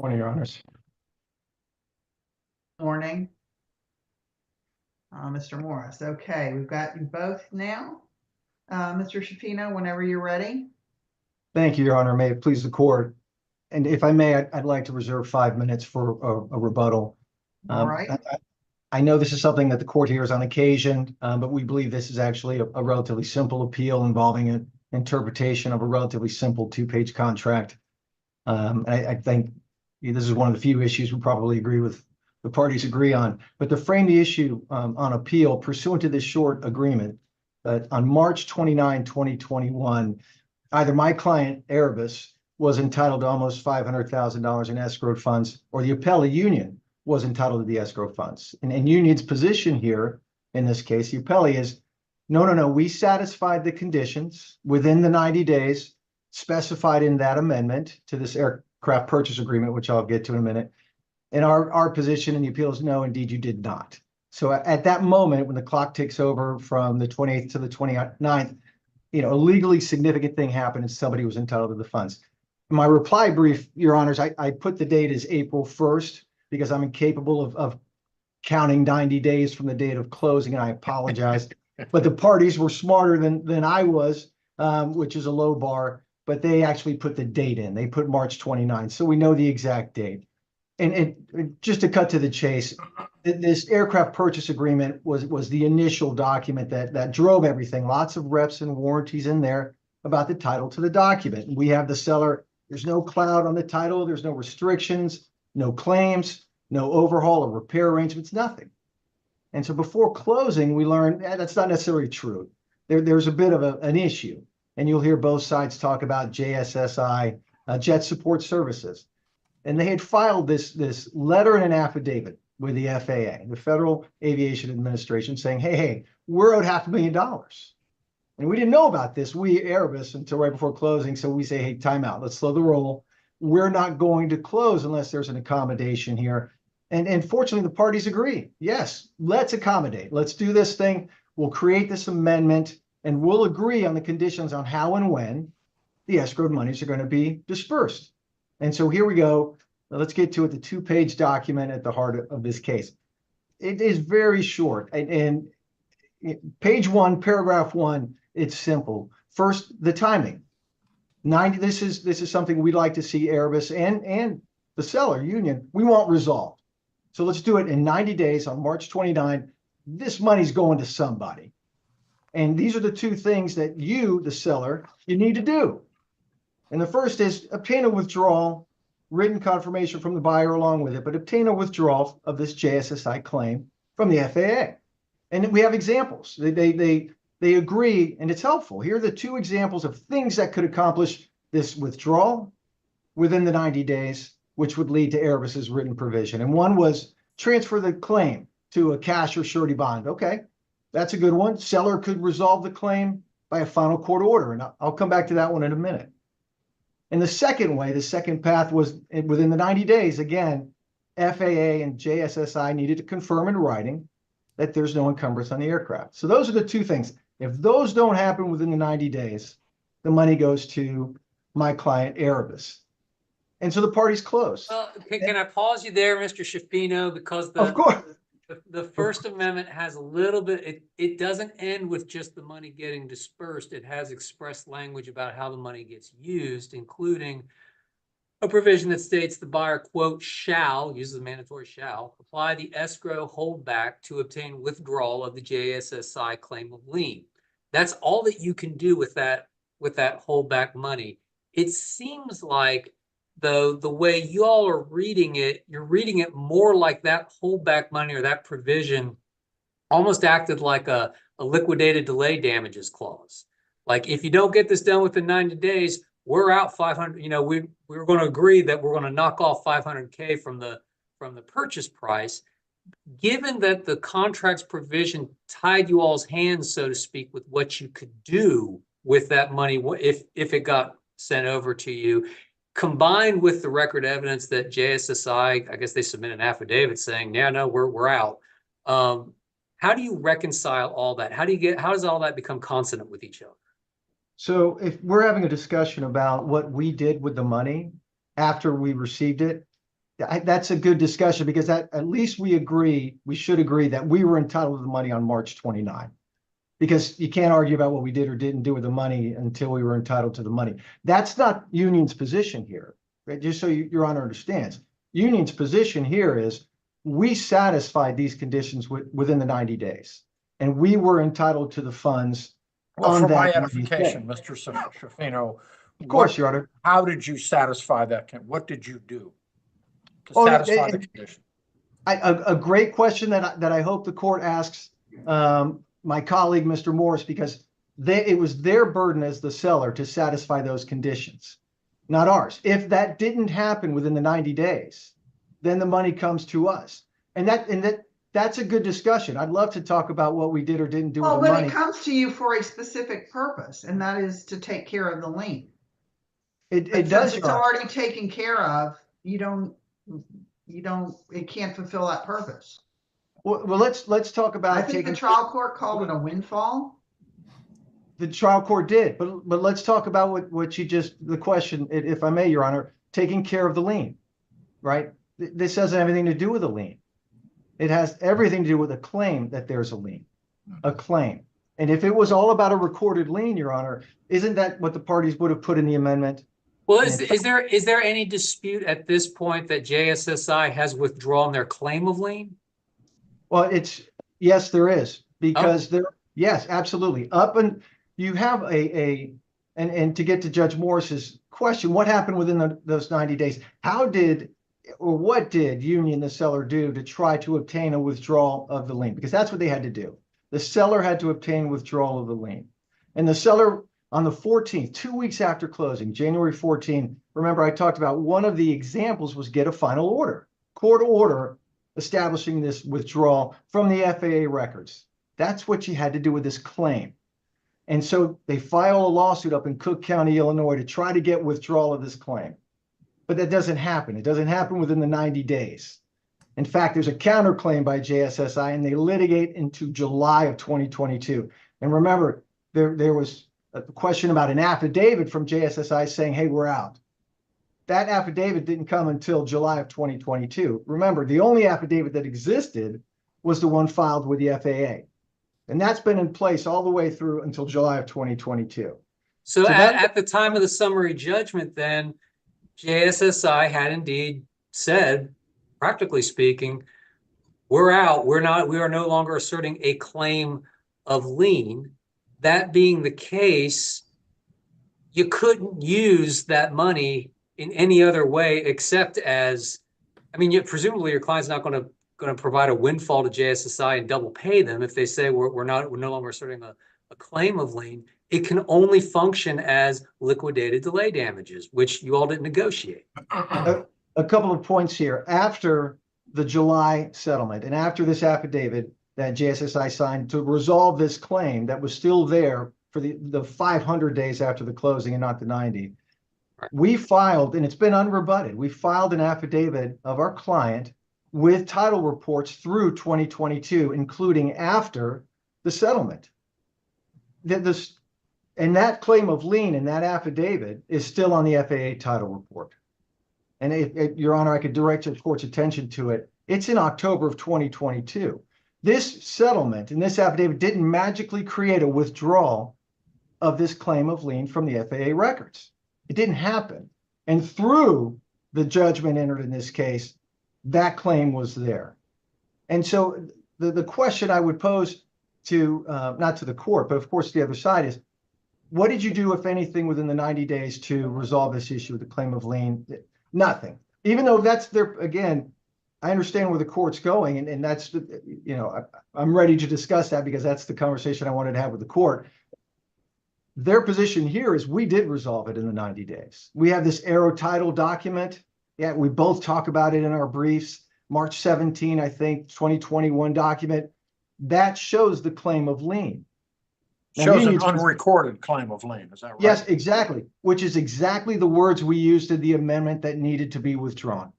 Morning, Your Honors. Morning. Mr. Morris. Okay, we've got you both now. Mr. Shapino, whenever you're ready. Thank you, Your Honor. May it please the court. And if I may, I'd like to reserve 5 minutes for a rebuttal. All right. I know this is something that the court hears on occasion, but we believe this is actually a relatively simple appeal involving an interpretation of a relatively simple 2-page contract. I think this is one of the few issues we probably agree with the parties agree on. But to frame the issue on appeal, pursuant to this short agreement, on March 29, 2021, either my client, Erebus, was entitled to almost $500,000 in escrowed funds, or the appellee Union was entitled to the escrow funds. And Union's position here, in this case, the appellee is, no, we satisfied the conditions within the 90 days specified in that amendment to this aircraft purchase agreement, which I'll get to in a minute. And our position in the appeal is no, indeed, you did not. So at that moment, when the clock ticks over from the 28th to the 29th, a legally significant thing happened and somebody was entitled to the funds. In my reply brief, Your Honors, I put the date as April 1st because I'm incapable of counting 90 days from the date of closing, and I apologize. But the parties were smarter than I was, which is a low bar, but they actually put the date in. They put March 29, so we know the exact date. And just to cut to the chase, this aircraft purchase agreement was the initial document that drove everything. Lots of reps and warranties in there about the title to the document. We have the seller. There's no cloud on the title. There's no restrictions, no claims, no overhaul or repair arrangements, nothing. And so before closing, we learned that's not necessarily true. There's a bit of an issue. And you'll hear both sides talk about JSSI, Jet Support Services. And they had filed this letter and an affidavit with the FAA, the Federal Aviation Administration, saying, hey, we're owed $500,000. And we didn't know about this, we Erebus, until right before closing. So we say, hey, time out, let's slow the roll. We're not going to close unless there's an accommodation here. And fortunately, the parties agree. Yes, let's accommodate. Let's do this thing. We'll create this amendment, and we'll agree on the conditions on how and when the escrowed monies are going to be dispersed. And so here we go. Let's get to it, the 2-page document at the heart of this case. It is very short. And page 1, paragraph 1, it's simple. First, the timing. 90. This is something we'd like to see Erebus and the seller, Union, we want resolved. So let's do it in 90 days on March 29. This money's going to somebody. And these are the two things that you, the seller, you need to do. And the first is obtain a withdrawal, written confirmation from the buyer along with it, but obtain a withdrawal of this JSSI claim from the FAA. And we have examples. They agree, and it's helpful. Here are the 2 examples of things that could accomplish this withdrawal within the 90 days, which would lead to Erebus's written provision. And one was transfer the claim to a cash or surety bond. Okay, that's a good one. Seller could resolve the claim by a final court order, and I'll come back to that one in a minute. And the second way, the second path was within the 90 days, again, FAA and JSSI needed to confirm in writing that there's no encumbrance on the aircraft. So those are the 2 things. If those don't happen within the 90 days, the money goes to my client, Erebus. And so the parties close. Well, can I pause you there, Mr. Shapino, because Of course. the First Amendment has a little bit, it doesn't end with just the money getting dispersed. It has express language about how the money gets used, including a provision that states the buyer, quote, shall, uses the mandatory shall, apply the escrow holdback to obtain withdrawal of the JSSI claim of lien. That's all that you can do with that holdback money. It seems like, though, the way you all are reading it, you're reading it more like that holdback money or that provision almost acted like a liquidated delay damages clause. Like, if you don't get this done within 90 days, we're out 500. We're going to agree that we're going to knock off $500K from the purchase price. Given that the contract's provision tied you all's hands, so to speak, with what you could do with that money if it got sent over to you, combined with the record evidence that JSSI, I guess they submit an affidavit saying, yeah, no, we're out. How do you reconcile all that? How does all that become consonant with each other? So if we're having a discussion about what we did with the money after we received it, That's a good discussion because at least we should agree that we were entitled to the money on March 29. Because you can't argue about what we did or didn't do with the money until we were entitled to the money. That's not Union's position here, right? Just so Your Honor understands. Union's position here is we satisfied these conditions within the 90 days. And we were entitled to the funds Well, on for my that 90 edification, days. Mr. Schifino. Of course, Your Honor. How did you satisfy that? What did you do to Oh, satisfy the condition? A great question that I hope the court asks my colleague, Mr. Morris, because it was their burden as the seller to satisfy those conditions, not ours. If that didn't happen within the 90 days, then the money comes to us. And that's a good discussion. I'd love to talk about what we did or didn't do with Well, the but money. it comes to you for a specific purpose, and that is to take care of the lien. It But does, since Your it's Honor. already taken care of, it can't fulfill that purpose. Well, let's talk about I think the taking. trial court called it a windfall. The trial court did, but let's talk about what you just, the question, if I may, Your Honor, taking care of the lien, right? This doesn't have anything to do with a lien. It has everything to do with a claim that there's a lien, a claim. And if it was all about a recorded lien, Your Honor, isn't that what the parties would have put in the amendment? Well, is there any dispute at this point that JSSI has withdrawn their claim of lien? Well, yes, there is, because yes, absolutely. You have and to get to Judge Morris's question, what happened within those 90 days? What did Union, the seller, do to try to obtain a withdrawal of the lien? Because that's what they had to do. The seller had to obtain withdrawal of the lien. And the seller, on the 14th, 2 weeks after closing, January 14, remember I talked about one of the examples was get a final order, court order, establishing this withdrawal from the FAA records. That's what you had to do with this claim. And so they file a lawsuit up in Cook County, Illinois, to try to get withdrawal of this claim. But that doesn't happen. It doesn't happen within the 90 days. In fact, there's a counterclaim by JSSI, and they litigate into July of 2022. And remember, there was a question about an affidavit from JSSI saying, hey, we're out. That affidavit didn't come until July of 2022. Remember, the only affidavit that existed was the one filed with the FAA. And that's been in place all the way through until July of 2022. So at the time of the summary judgment, then, JSSI had indeed said, practically speaking, we're out. We are no longer asserting a claim of lien. That being the case, you couldn't use that money in any other way except as, I mean, presumably your client's not going to provide a windfall to JSSI and double pay them if they say we're no longer asserting a claim of lien. It can only function as liquidated delay damages, which you all didn't negotiate. A couple of points here. After the July settlement and after this affidavit that JSSI signed to resolve this claim that was still there for the 500 days after the closing and not the 90, we filed, and it's been unrebutted, we filed an affidavit of our client with title reports through 2022, including after the settlement. And that claim of lien in that affidavit is still on the FAA title report. And Your Honor, I could direct the court's attention to it. It's in October of 2022. This settlement and this affidavit didn't magically create a withdrawal of this claim of lien from the FAA records. It didn't happen. And through the judgment entered in this case, that claim was there. And so the question I would pose to, not to the court, but of course to the other side is, what did you do, if anything, within the 90 days to resolve this issue with the claim of lien? Nothing. Even though that's their, again, I understand where the court's going, and that's, I'm ready to discuss that because that's the conversation I wanted to have with the court. Their position here is we did resolve it in the 90 days. We have this Arrow title document. Yeah, we both talk about it in our briefs. March 17, I think, 2021 document. That shows the claim of lien. Shows an unrecorded claim of lien, is that right? Yes, exactly, which is exactly the words we used in the amendment that needed to be withdrawn.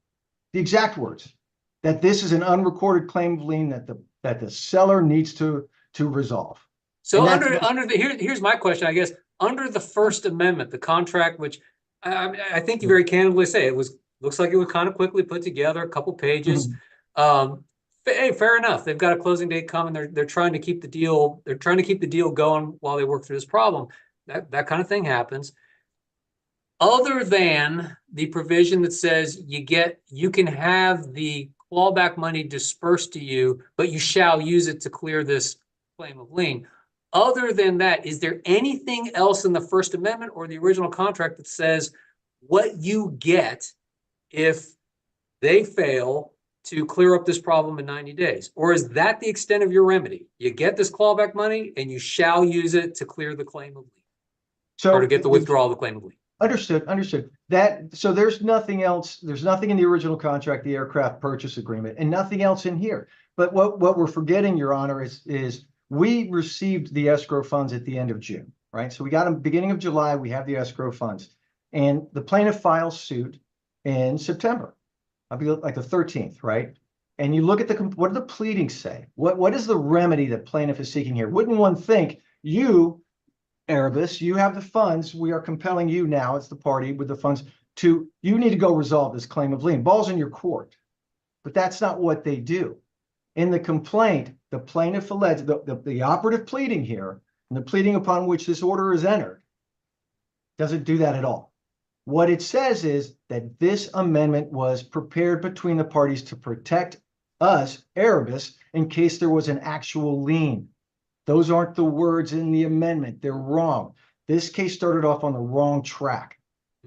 The exact words, that this is an unrecorded claim of lien that the seller needs to resolve. So here's my question, I guess, under the First Amendment, the contract, which I think you very candidly say it was looks like it was kind of quickly put together, a couple pages. Mm-hmm. Hey, fair enough. They've got a closing date coming. They're trying to keep the deal. They're trying to keep the deal going while they work through this problem. That kind of thing happens. Other than the provision that says you can have the clawback money dispersed to you, but you shall use it to clear this claim of lien. Other than that, is there anything else in the First Amendment or the original contract that says what you get if they fail to clear up this problem in 90 days? Or is that the extent of your remedy? You get this clawback money and you shall use it to clear the claim of lien, So or to get the withdrawal of the claim of lien. Understood. So there's nothing else, there's nothing in the original contract, the aircraft purchase agreement, and nothing else in here. But what we're forgetting, Your Honor, is we received the escrow funds at the end of June, right? So we got them beginning of July, we have the escrow funds. And the plaintiff files suit in September, I'll be like the 13th, right? And you look at what do the pleadings say? What is the remedy that plaintiff is seeking here? Wouldn't one think you, Erebus, you have the funds. We are compelling you now, it's the party with the funds, you need to go resolve this claim of lien. Ball's in your court. But that's not what they do. In the complaint, the plaintiff alleged, the operative pleading here, and the pleading upon which this order is entered, doesn't do that at all. What it says is that this amendment was prepared between the parties to protect us, Erebus, in case there was an actual lien. Those aren't the words in the amendment. They're wrong. This case started off on the wrong track.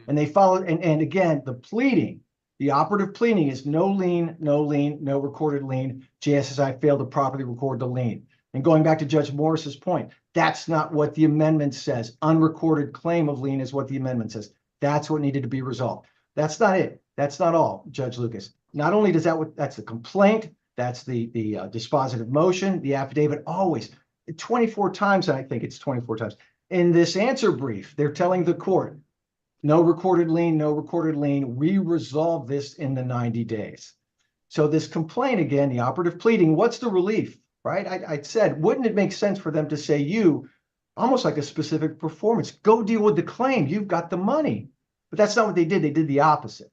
And they followed, and again, the pleading, the operative pleading is no lien, no recorded lien. JSSI failed to properly record the lien. And going back to Judge Morris's point, that's not what the amendment says. Unrecorded claim of lien is what the amendment says. That's what needed to be resolved. That's not it. That's not all, Judge Lucas. Not only does that's the complaint, that's the dispositive motion, the affidavit, always 24 times, I think it's 24 times. In this answer brief, they're telling the court, no recorded lien, no recorded lien. We resolve this in the 90 days. So this complaint, again, the operative pleading, what's the relief, right? I said, wouldn't it make sense for them to say you, almost like a specific performance, go deal with the claim, you've got the money. But that's not what they did. They did the opposite.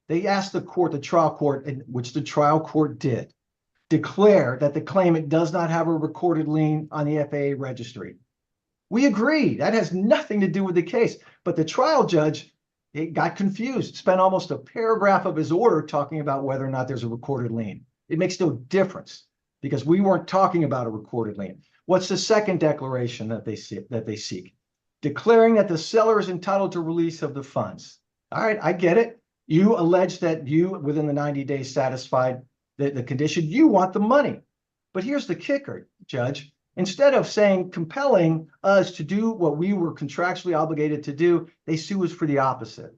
They asked the court, the trial court, which the trial court did, declare that the claimant does not have a recorded lien on the FAA registry. We agree. That has nothing to do with the case. But the trial judge, it got confused, spent almost a paragraph of his order talking about whether or not there's a recorded lien. It makes no difference because we weren't talking about a recorded lien. What's the second declaration that they seek? Declaring that the seller is entitled to release of the funds. All right, I get it. You allege that you, within the 90 days, satisfied the condition. You want the money. But here's the kicker, Judge. Instead of saying, compelling us to do what we were contractually obligated to do, they sue us for the opposite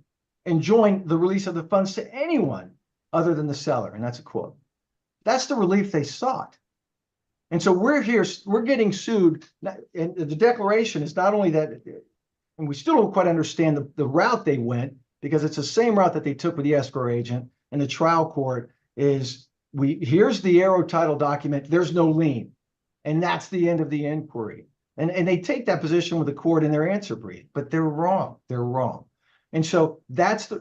and join the release of the funds to anyone other than the seller. And that's a quote. That's the relief they sought. And so we're here, we're getting sued. And the declaration is not only that, and we still don't quite understand the route they went, because it's the same route that they took with the escrow agent and the trial court is, here's the Aero title document, there's no lien. And that's the end of the inquiry. And they take that position with the court in their answer brief, but they're wrong. They're wrong. And so that's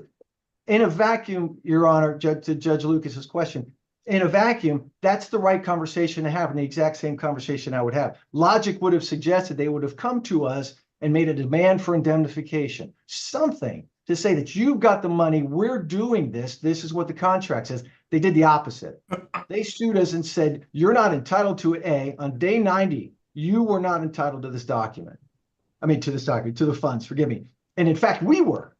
in a vacuum, Your Honor, to Judge Lucas's question, in a vacuum, that's the right conversation to have and the exact same conversation I would have. Logic would have suggested they would have come to us and made a demand for indemnification, something to say that you've got the money, we're doing this, this is what the contract says. They did the opposite. They sued us and said, you're not entitled to it. On day 90, you were not entitled to this document. I mean, to this document, to the funds, forgive me. And in fact, we were.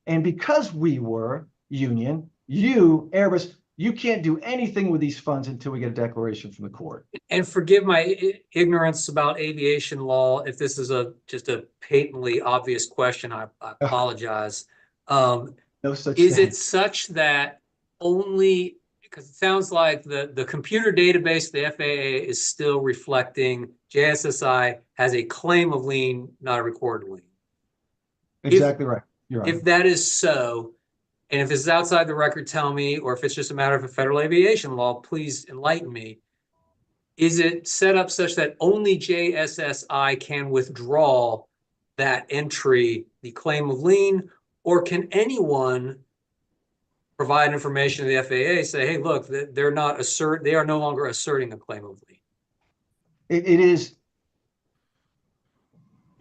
And because we were, Union, you, Airbus, you can't do anything with these funds until we get a declaration from the court. And forgive my ignorance about aviation law. If this is just a patently obvious question, I apologize. No such Is thing. it such that only, because it sounds like the computer database of the FAA is still reflecting JSSI has a claim of lien, not a recorded lien. Exactly right. You're right. If that is so, and if this is outside the record, tell me, or if it's just a matter of a federal aviation law, please enlighten me. Is it set up such that only JSSI can withdraw that entry, the claim of lien, or can anyone provide information to the FAA, say, hey, look, they are no longer asserting a claim of lien.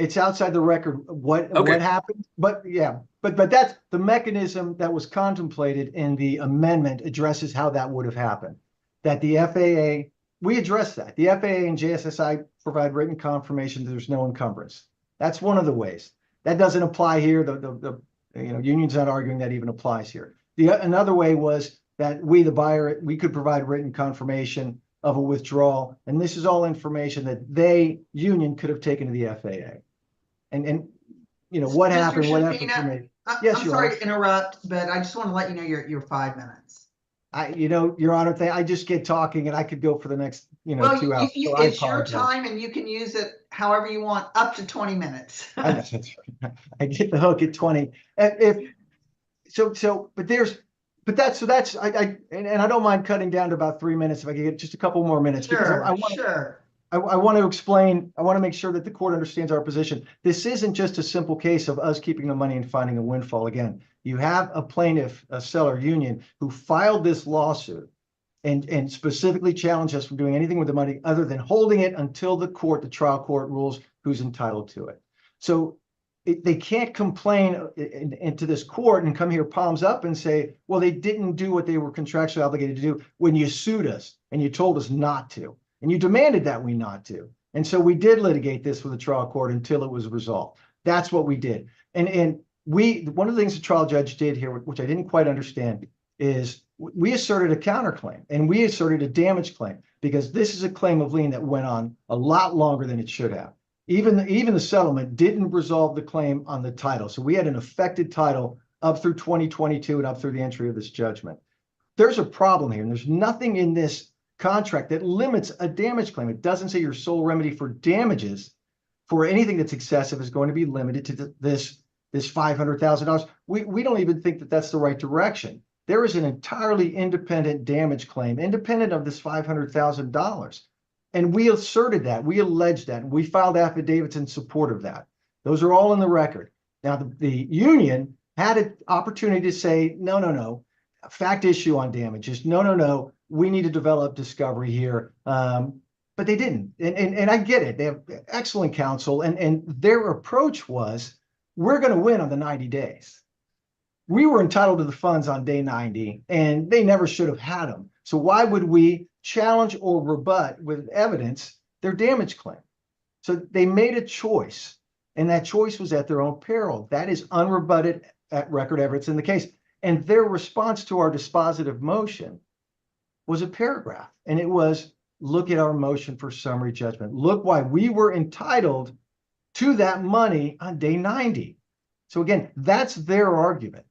It's outside the record what Okay. happened, but yeah, but that's the mechanism that was contemplated in the amendment addresses how that would have happened. That the FAA, we addressed that. The FAA and JSSI provide written confirmation that there's no encumbrance. That's one of the ways. That doesn't apply here. The union's not arguing that even applies here. Another way was that we, the buyer, we could provide written confirmation of a withdrawal, and this is all information that union could have taken to the FAA. And what Mr. happened, what Shapina, happened for me. I'm Yes, Your sorry Honor. to interrupt, but I just want to let you know your 5 minutes. Your Honor, I just get talking and I could go for the next, Well, 2 hours. So it's your apologize. time and you can use it however you want, up to 20 minutes. I know, that's right. I get the hook at 20. But that's I don't mind cutting down to about 3 minutes if I could get just a couple more minutes. Because I want to explain, I want to make sure that the court understands our position. This isn't just a simple case of us keeping the money and finding a windfall. Again, you have a plaintiff, a seller union, who filed this lawsuit and specifically challenged us from doing anything with the money other than holding it until the trial court rules who's entitled to it. So they can't complain into this court and come here palms up and say, well, they didn't do what they were contractually obligated to do when you sued us and you told us not to. And you demanded that we not to. And so we did litigate this with the trial court until it was resolved. That's what we did. And one of the things the trial judge did here, which I didn't quite understand, is we asserted a counterclaim and we asserted a damage claim because this is a claim of lien that went on a lot longer than it should have. Even the settlement didn't resolve the claim on the title. So we had an affected title up through 2022 and up through the entry of this judgment. There's a problem here, and there's nothing in this contract that limits a damage claim. It doesn't say your sole remedy for damages for anything that's excessive is going to be limited to this $500,000. We don't even think that that's the right direction. There is an entirely independent damage claim, independent of this $500,000. And we asserted that, we alleged that, and we filed affidavits in support of that. Those are all in the record. Now, the union had an opportunity to say, no, fact issue on damages. No, we need to develop discovery here. But they didn't. And I get it. They have excellent counsel. And their approach was, we're going to win on the 90 days. We were entitled to the funds on day 90, and they never should have had them. So why would we challenge or rebut with evidence their damage claim? So they made a choice, and that choice was at their own peril. That is unrebutted at record evidence in the case. And their response to our dispositive motion was a paragraph, and it was, look at our motion for summary judgment. Look why we were entitled to that money on day 90. So again, that's their argument.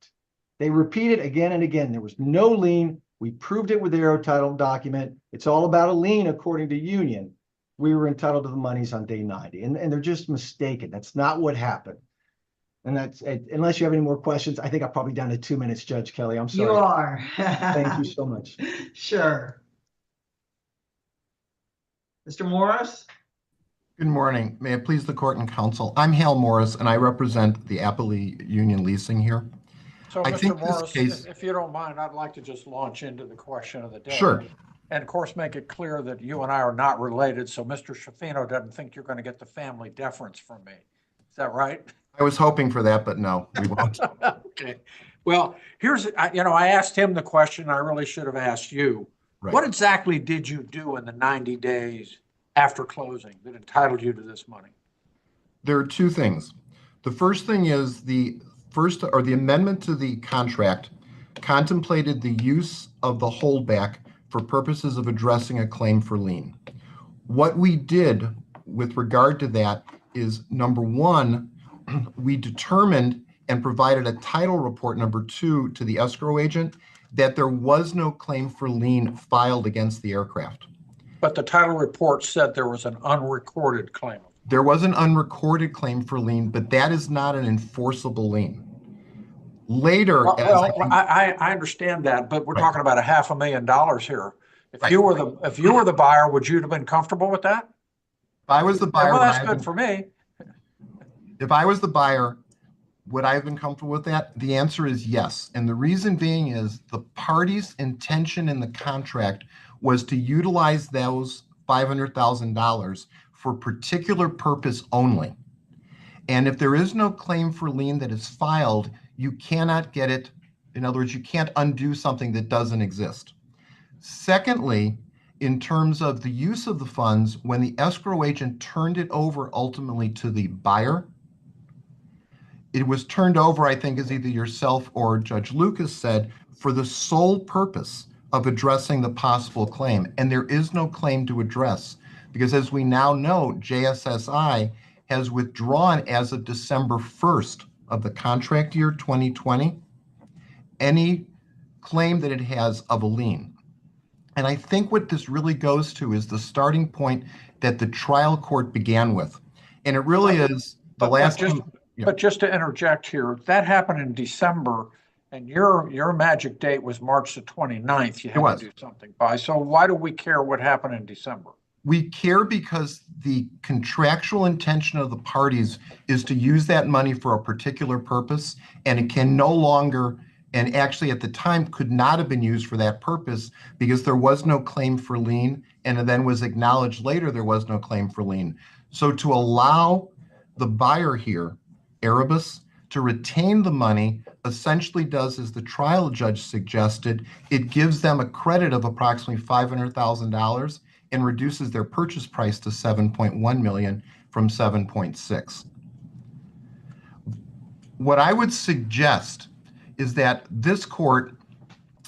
They repeat it again and again. There was no lien. We proved it with the Aero title document. It's all about a lien according to union. We were entitled to the monies on day 90. And they're just mistaken. That's not what happened. And that's, unless you have any more questions, I think I'm probably down to 2 minutes, Judge Kelly. I'm sorry. You are. Thank you so much. Sure. Mr. Morris? Good morning. May it please the court and counsel. I'm Hal Morris, and I represent the Appley Union Leasing here. So, I think Mr. this Morris, case- if you don't mind, I'd like to just launch into the question of the day. Sure. And of course, make it clear that you and I are not related, so Mr. Shafino doesn't think you're going to get the family deference from me. Is that right? I was hoping for that, but no, we won't. Okay. Well, I asked him the question I really should have asked you. Right. What exactly did you do in the 90 days after closing that entitled you to this money? There are two things. The first thing is the amendment to the contract contemplated the use of the holdback for purposes of addressing a claim for lien. What we did with regard to that is, number one, we determined and provided a title report, number two, to the escrow agent that there was no claim for lien filed against the aircraft. But the title report said there was an unrecorded claim. There was an unrecorded claim for lien, but that is not an enforceable lien. Later, I understand that, but we're Right. talking about $500,000 here. If Right. you were the buyer, would you have been comfortable with that? if I was the buyer, Well, that's when I good had- for me. if I was the buyer, Would I have been comfortable with that? The answer is yes. And the reason being is the party's intention in the contract was to utilize those $500,000 for particular purpose only. And if there is no claim for lien that is filed, you cannot get it. In other words, you can't undo something that doesn't exist. Secondly, in terms of the use of the funds, when the escrow agent turned it over ultimately to the buyer, it was turned over, I think, as either yourself or Judge Lucas said, for the sole purpose of addressing the possible claim. And there is no claim to address because, as we now know, JSSI has withdrawn as of December 1st of the contract year 2020 any claim that it has of a lien. And I think what this really goes to is the starting point that the trial court began with. And it really is the last time. But just to interject here, that happened in December, and your magic date was March the 29th. You had to do something by. So why do we care what happened in December? We care because the contractual intention of the parties is to use that money for a particular purpose, and it can no longer, and actually at the time could not have been used for that purpose because there was no claim for lien, and it then was acknowledged later there was no claim for lien. So to allow the buyer here, Erebus, to retain the money essentially does as the trial judge suggested. It gives them a credit of approximately $500,000 and reduces their purchase price to $7.1 million from $7.6. What I would suggest is that this court,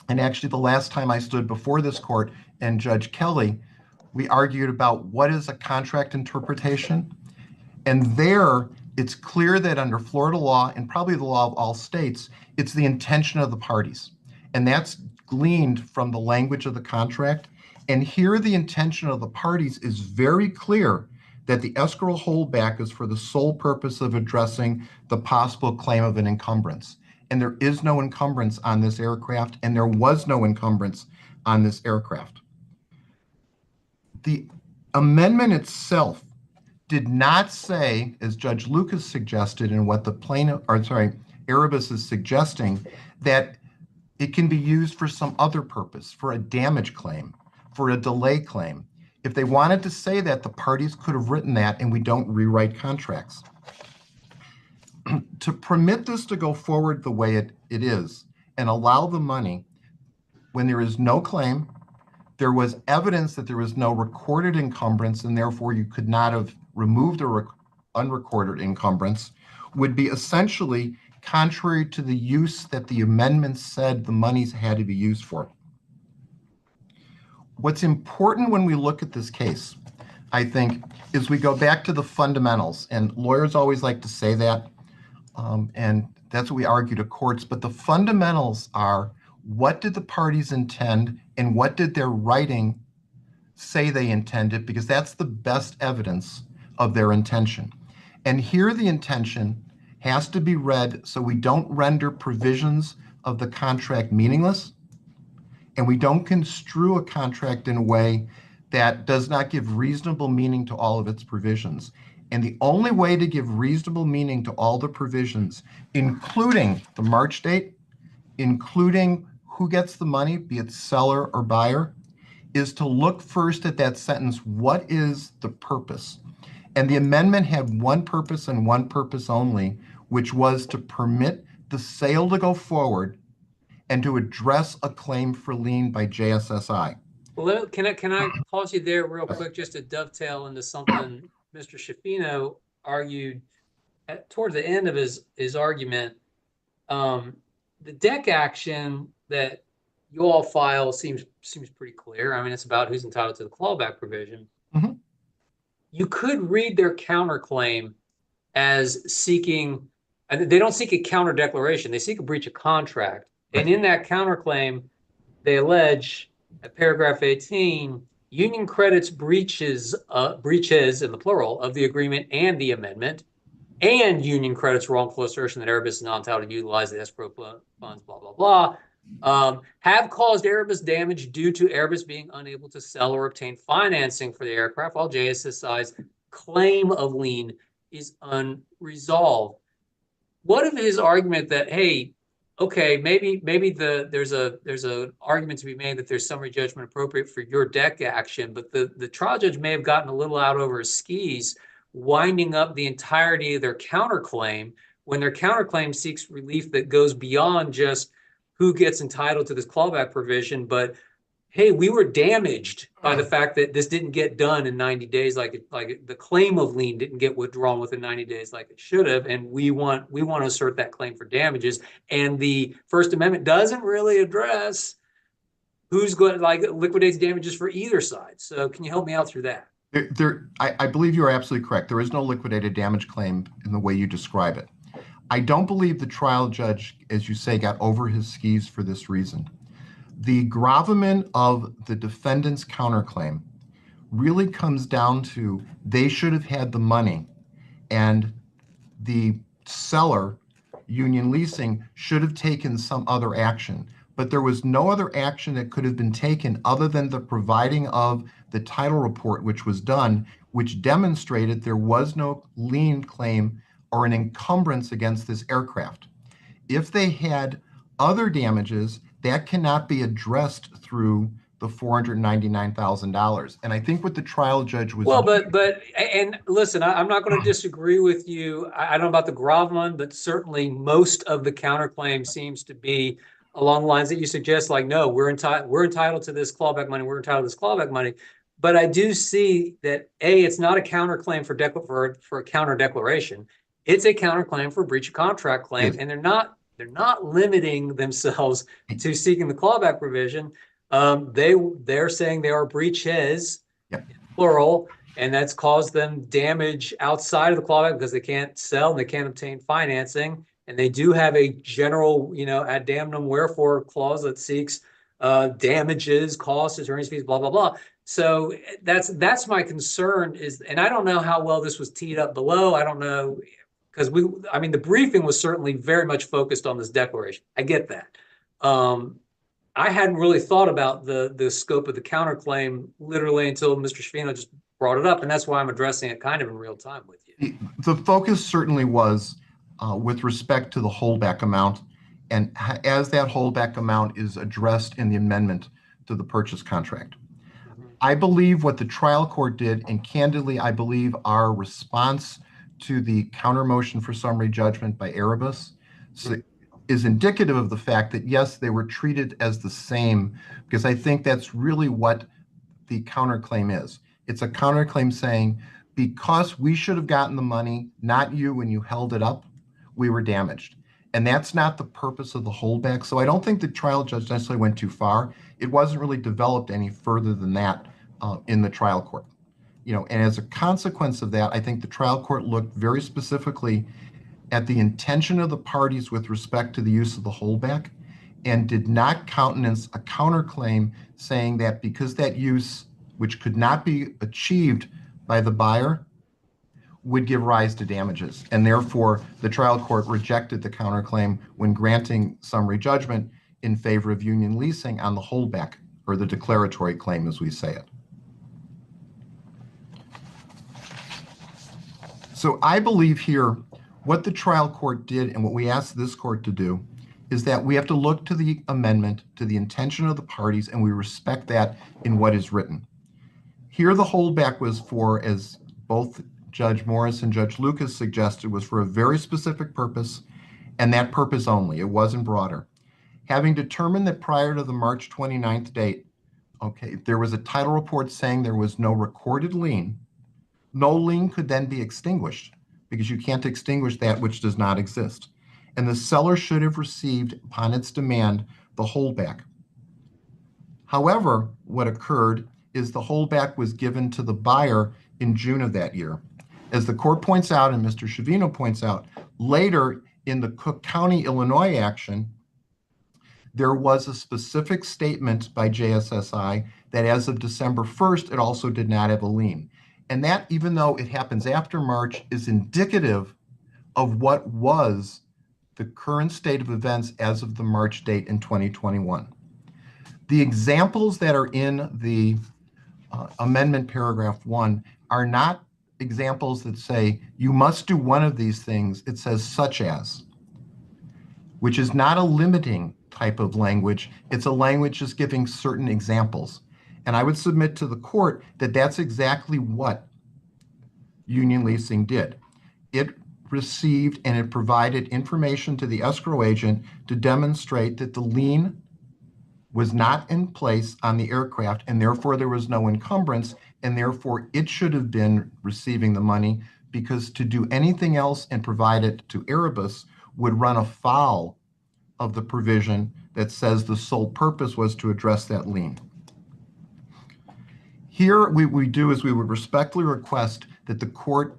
and actually the last time I stood before this court and Judge Kelly, we argued about what is a contract interpretation. And there, it's clear that under Florida law, and probably the law of all states, it's the intention of the parties. And that's gleaned from the language of the contract. And here the intention of the parties is very clear that the escrow holdback is for the sole purpose of addressing the possible claim of an encumbrance. And there is no encumbrance on this aircraft, and there was no encumbrance on this aircraft. The amendment itself did not say, as Judge Lucas suggested and what the plaintiff, or sorry, Erebus is suggesting, that it can be used for some other purpose, for a damage claim, for a delay claim. If they wanted to say that, the parties could have written that, and we don't rewrite contracts. To permit this to go forward the way it is and allow the money when there is no claim, there was evidence that there was no recorded encumbrance, and therefore you could not have removed a unrecorded encumbrance, would be essentially contrary to the use that the amendment said the monies had to be used for. What's important when we look at this case, I think, is we go back to the fundamentals, and lawyers always like to say that, and that's what we argue to courts, but the fundamentals are, what did the parties intend and what did their writing say they intended, because that's the best evidence of their intention. And here the intention has to be read so we don't render provisions of the contract meaningless, and we don't construe a contract in a way that does not give reasonable meaning to all of its provisions. And the only way to give reasonable meaning to all the provisions, including the March date, including who gets the money, be it seller or buyer, is to look first at that sentence, what is the purpose? And the amendment had one purpose and one purpose only, which was to permit the sale to go forward and to address a claim for lien by JSSI. Well, can I pause you there real quick just to dovetail into something Mr. Schifino argued toward the end of his argument. The deck action that you all file seems pretty clear. I mean, it's about who's entitled to the clawback provision. Mm-hmm. You could read their counterclaim as seeking, they don't seek a counter declaration, they seek a breach of contract. And in that counterclaim, they allege at paragraph 18, Union Credit's breaches in the plural of the agreement and the amendment, and Union Credit's wrongful assertion that Erebus is not entitled to utilize the escrow funds, blah, blah, blah, have caused Erebus damage due to Erebus being unable to sell or obtain financing for the aircraft, while JSSI's claim of lien is unresolved. what if his argument that, hey, okay, maybe there's a argument to be made that there's summary judgment appropriate for your deck action, but the trial judge may have gotten a little out over his skis, winding up the entirety of their counterclaim when their counterclaim seeks relief that goes beyond just who gets entitled to this clawback provision, but hey, we were damaged by the fact that this didn't get done in 90 days, like the claim of lien didn't get withdrawn within 90 days like it should have, and we want to assert that claim for damages. And the First Amendment doesn't really address who's going to liquidates damages for either side. So can you help me out through that? I believe you are absolutely correct. There is no liquidated damage claim in the way you describe it. I don't believe the trial judge, as you say, got over his skis for this reason. The gravamen of the defendant's counterclaim really comes down to they should have had the money, and the seller, Union Leasing, should have taken some other action. But there was no other action that could have been taken other than the providing of the title report, which was done, which demonstrated there was no lien claim or an encumbrance against this aircraft. If they had other damages, that cannot be addressed through the $499,000. And I think what the trial judge was— Well, and listen, I'm not going to disagree with you. I don't know about the gravamen, but certainly most of the counterclaim seems to be along the lines that you suggest, like, no, we're entitled to this clawback money, we're entitled to this clawback money. But I do see that, A, it's not a counterclaim for a counter declaration. It's a counterclaim for a breach of contract claim, and they're not limiting themselves to seeking the clawback provision. They're saying they are breaches, plural, and that's caused them damage outside of the clawback because they can't sell and they can't obtain financing. And they do have a general, ad damnum wherefore clause that seeks damages, costs, attorney's fees, blah, blah, blah. So that's my concern and I don't know how well this was teed up below. I don't know, because the briefing was certainly very much focused on this declaration. I get that. I hadn't really thought about the scope of the counterclaim literally until Mr. Schifino just brought it up, and that's why I'm addressing it kind of in real time with you. The focus certainly was with respect to the holdback amount, and as that holdback amount is addressed in the amendment to the purchase contract. I believe what the trial court did, and candidly, I believe our response to the counter motion for summary judgment by Erebus is indicative of the fact that, yes, they were treated as the same, because I think that's really what the counterclaim is. It's a counterclaim saying, because we should have gotten the money, not you, when you held it up, we were damaged. And that's not the purpose of the holdback. So I don't think the trial judge necessarily went too far. It wasn't really developed any further than that in the trial court. And as a consequence of that, I think the trial court looked very specifically at the intention of the parties with respect to the use of the holdback and did not countenance a counterclaim saying that because that use, which could not be achieved by the buyer, would give rise to damages. And therefore, the trial court rejected the counterclaim when granting summary judgment in favor of Union Leasing on the holdback, or the declaratory claim as we say it. So I believe here what the trial court did and what we asked this court to do is that we have to look to the amendment, to the intention of the parties, and we respect that in what is written. Here the holdback was for, as both Judge Morris and Judge Lucas suggested, was for a very specific purpose, and that purpose only. It wasn't broader. Having determined that prior to the March 29th date, there was a title report saying there was no recorded lien, no lien could then be extinguished because you can't extinguish that which does not exist. And the seller should have received, upon its demand, the holdback. However, what occurred is the holdback was given to the buyer in June of that year. As the court points out, and Mr. Schifino points out, later in the Cook County, Illinois action, there was a specific statement by JSSI that as of December 1st, it also did not have a lien. And that, even though it happens after March, is indicative of what was the current state of events as of the March date in 2021. The examples that are in the amendment paragraph 1 are not examples that say you must do one of these things. It says such as. which is not a limiting type of language. It's a language just giving certain examples. And I would submit to the court that that's exactly what Union Leasing did. It received and it provided information to the escrow agent to demonstrate that the lien was not in place on the aircraft, and therefore there was no encumbrance, and therefore it should have been receiving the money, because to do anything else and provide it to Erebus would run afoul of the provision that says the sole purpose was to address that lien. Here, we do is we would respectfully request that the court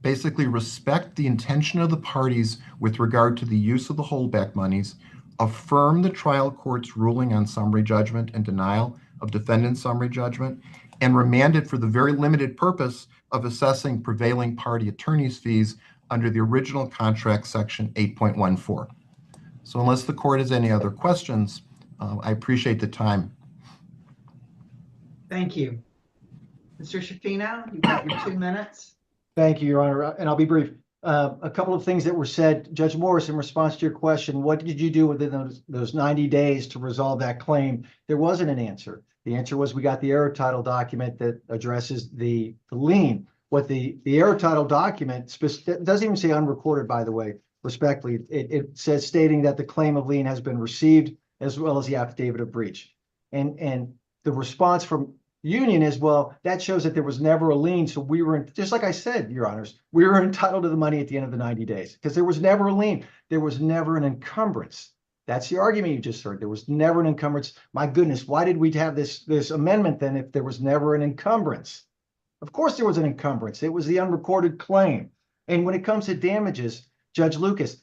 basically respect the intention of the parties with regard to the use of the holdback monies, affirm the trial court's ruling on summary judgment and denial of defendant's summary judgment, and remand it for the very limited purpose of assessing prevailing party attorney's fees under the original contract section 8.14. So unless the court has any other questions, I appreciate the time. Thank you. Mr. Shafino, you've got your 2 minutes. Thank you, Your Honor, and I'll be brief. A couple of things that were said. Judge Morris, in response to your question, what did you do within those 90 days to resolve that claim? There wasn't an answer. The answer was we got the error title document that addresses the lien. What the error title document doesn't even say unrecorded, by the way, respectfully. It says stating that the claim of lien has been received, as well as the affidavit of breach. And the response from Union is, well, that shows that there was never a lien. So we were, just like I said, Your Honors, we were entitled to the money at the end of the 90 days because there was never a lien. There was never an encumbrance. That's the argument you just heard. There was never an encumbrance. My goodness, why did we have this amendment then if there was never an encumbrance? Of course there was an encumbrance. It was the unrecorded claim. And when it comes to damages, Judge Lucas,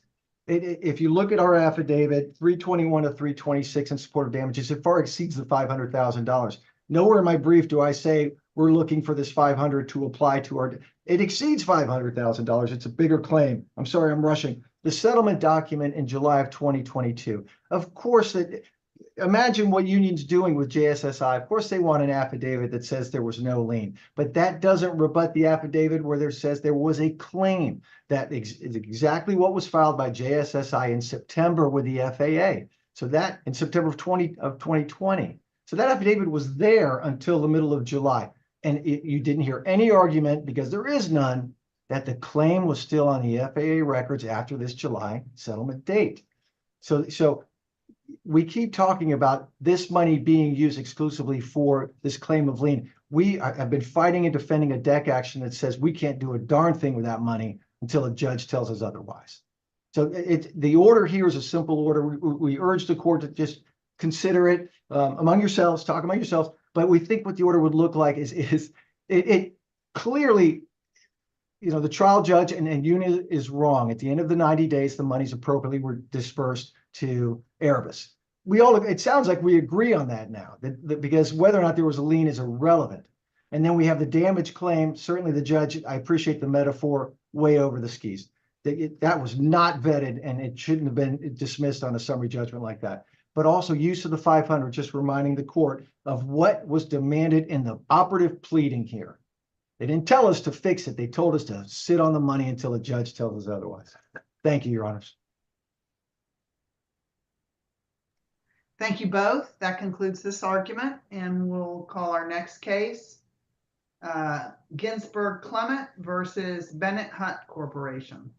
if you look at our affidavit, 321 to 326 in support of damages, it far exceeds the $500,000. Nowhere in my brief do I say we're looking for this 500 to apply to our, it exceeds $500,000. It's a bigger claim. I'm sorry, I'm rushing. The settlement document in July of 2022. Of course, imagine what Union's doing with JSSI. Of course, they want an affidavit that says there was no lien, but that doesn't rebut the affidavit where there says there was a claim. That is exactly what was filed by JSSI in September with the FAA. So that in September of 2020. So that affidavit was there until the middle of July. And you didn't hear any argument, because there is none, that the claim was still on the FAA records after this July settlement date. So we keep talking about this money being used exclusively for this claim of lien. We have been fighting and defending a deck action that says we can't do a darn thing with that money until a judge tells us otherwise. So the order here is a simple order. We urge the court to just consider it among yourselves, talk among yourselves, but we think what the order would look like is it clearly, you know, the trial judge and Union is wrong. At the end of the 90 days, the monies appropriately were dispersed to Erebus. It sounds like we agree on that now, that because whether or not there was a lien is irrelevant. And then we have the damage claim. Certainly the judge, I appreciate the metaphor, way over the skis. That was not vetted, and it shouldn't have been dismissed on a summary judgment like that. But also use of the 500, just reminding the court of what was demanded in the operative pleading here. They didn't tell us to fix it. They told us to sit on the money until a judge tells us otherwise. Thank you, Your Honors. Thank you both. That concludes this argument, and we'll call our next case, Ginsburg Clement versus Bennett Hunt Corporation.